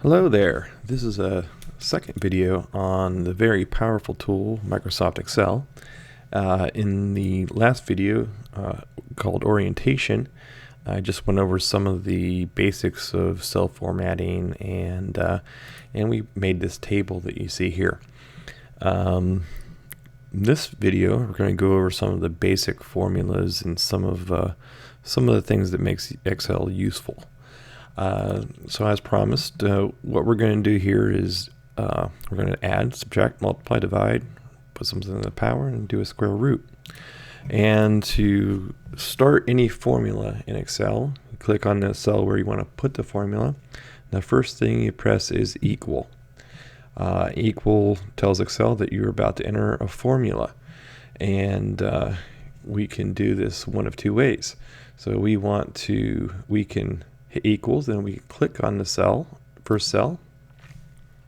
Hello there. This is a second video on the very powerful tool Microsoft Excel. In the last video called Orientation, I just went over some of the basics of cell formatting and we made this table that you see here. This video we're going to go over some of the basic formulas and some of the things that makes Excel useful. So as promised, what we're going to do here is we're going to add, subtract, multiply, divide, put something in the power, and do a square root. And to start any formula in Excel, you click on the cell where you want to put the formula. The first thing you press is equal. Equal tells Excel that you're about to enter a formula. And we can do this one of two ways. So we can hit equals, then we click on the first cell.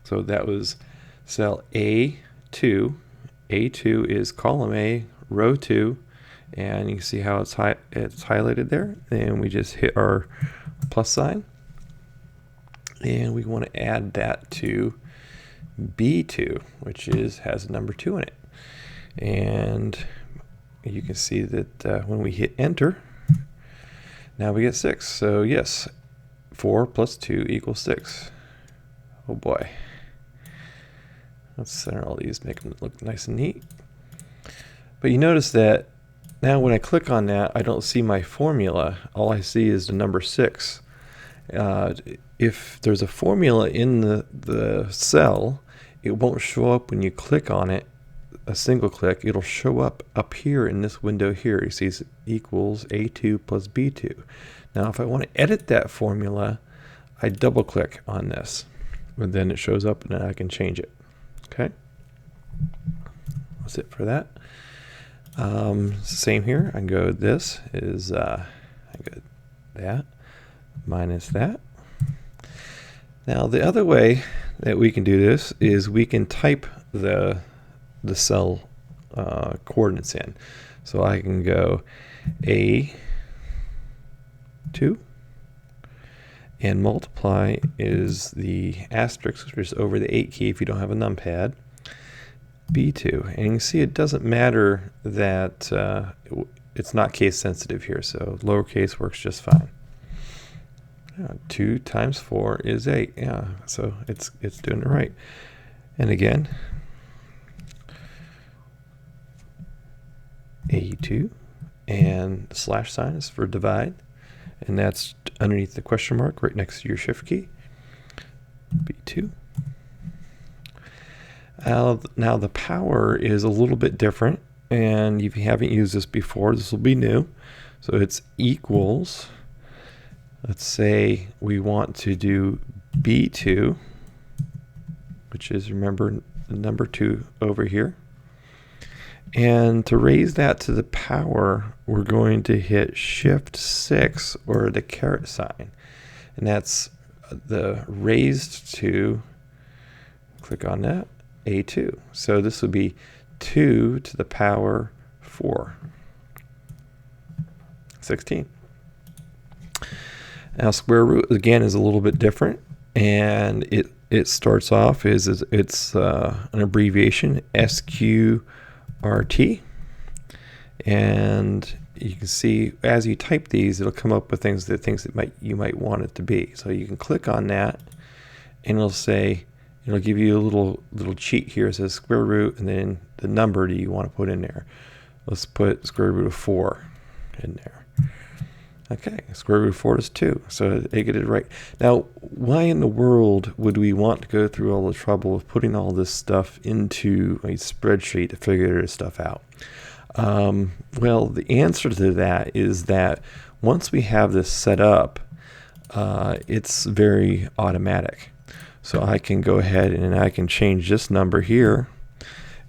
So that was cell A2. A2 is column A, row 2, and you can see how it's highlighted there. And we just hit our plus sign, and we want to add that to B2, which has a number 2 in it. And you can see that when we hit enter, now we get 6. So yes, 4 plus 2 equals 6. Oh boy. Let's center all these, make them look nice and neat. But you notice that now when I click on that, I don't see my formula. All I see is the number 6. If there's a formula in the cell, it won't show up when you click on it. A single click, it'll show up here in this window here. You see equals A2 plus B2. Now if I want to edit that formula, I double click on this, and then it shows up, and then I can change it. Okay, that's it for that. Same here. I can go this is I go that minus that. Now the other way that we can do this is we can type the cell coordinates in. So I can go A2, and multiply is the asterisk, which is over the 8 key if you don't have a numpad, B2. And you can see it doesn't matter that it's not case sensitive here, so lowercase works just fine. 2 times 4 is 8. Yeah, so it's doing it right. And again, A2, and the slash sign is for divide, and that's underneath the question mark right next to your shift key. B2. Now the power is a little bit different, and if you haven't used this before, this will be new. So it's equals, let's say we want to do B2, which is, remember, the number 2 over here. And to raise that to the power, we're going to hit Shift 6 or the caret sign. And that's the raised to, click on that, A2. So this would be 2 to the power 4. 16. Now square root, again, is a little bit different. And it starts off it's an abbreviation, SQRT, and you can see as you type these, it'll come up with things that you might want it to be. So you can click on that, and it'll give you a little cheat here. It says square root, and then the number that you want to put in there. Let's put square root of 4 in there. Okay, square root of 4 is 2, so they get it right. Now, why in the world would we want to go through all the trouble of putting all this stuff into a spreadsheet to figure this stuff out? Well, the answer to that is that once we have this set up, it's very automatic. So I can go ahead and I can change this number here,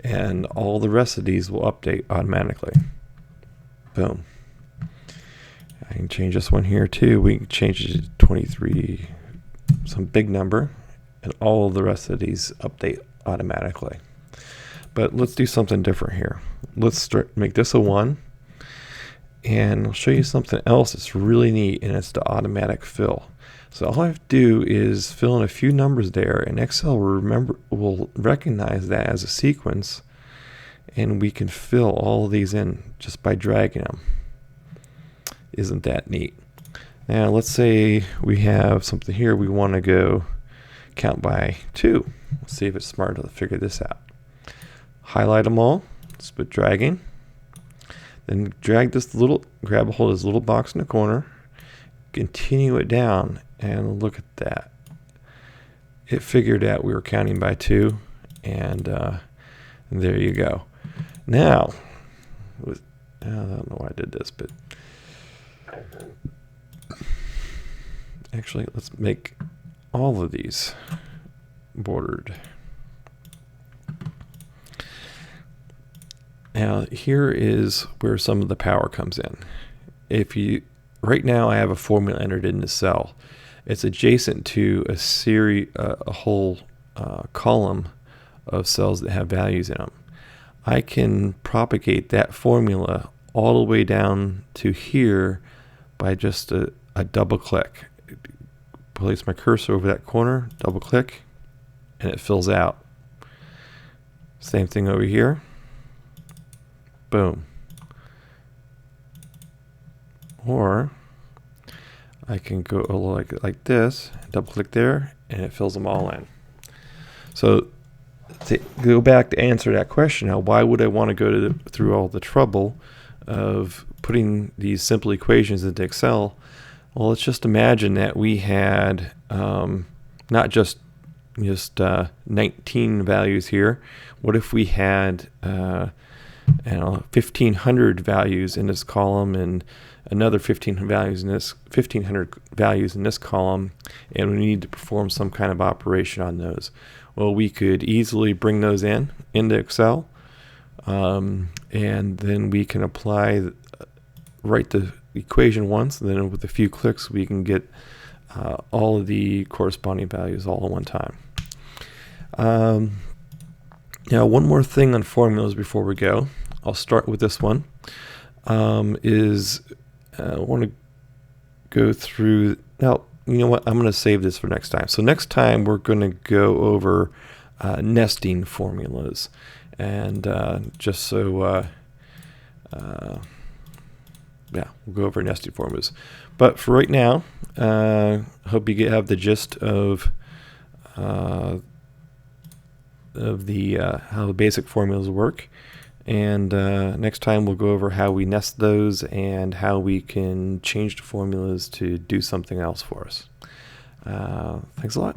and all the rest of these will update automatically. Boom. I can change this one here too. We can change it to 23, some big number, and all of the rest of these update automatically. But let's do something different here. Let's make this a 1, And I'll show you something else that's really neat, and it's the automatic fill. So all I have to do is fill in a few numbers there, and Excel will recognize that as a sequence, and we can fill all of these in just by dragging them. Isn't that neat? Now let's say we have something here we want to go count by 2. Let's see if it's smart to figure this out. Highlight them all, split dragging, then grab a hold of this little box in the corner, continue it down, and look at that. It figured out we were counting by 2, and there you go. Now, I don't know why I did this, but actually, let's make all of these bordered. Now, here is where some of the power comes in. Right now I have a formula entered in the cell. It's adjacent to a whole column of cells that have values in them. I can propagate that formula all the way down to here by just a double click. Place my cursor over that corner, double click, and it fills out. Same thing over here. Boom. Or I can go like this, double click there, and it fills them all in. So to go back to answer that question, now why would I want to go through all the trouble of putting these simple equations into Excel? Well, let's just imagine that we had not just 19 values here. What if we had 1,500 values in this column and another 1,500 values in this column, and we need to perform some kind of operation on those? Well, we could easily bring those into Excel, and then we can write the equation once, and then with a few clicks we can get all of the corresponding values all at one time. Now, one more thing on formulas before we go. I'll start with this one. I want to go through. Now, you know what? I'm going to save this for next time. So next time we're going to go over nesting formulas, and just so yeah, we'll go over nested formulas. But for right now, hope you have the gist of how the basic formulas work. And next time we'll go over how we nest those and how we can change the formulas to do something else for us. Thanks a lot.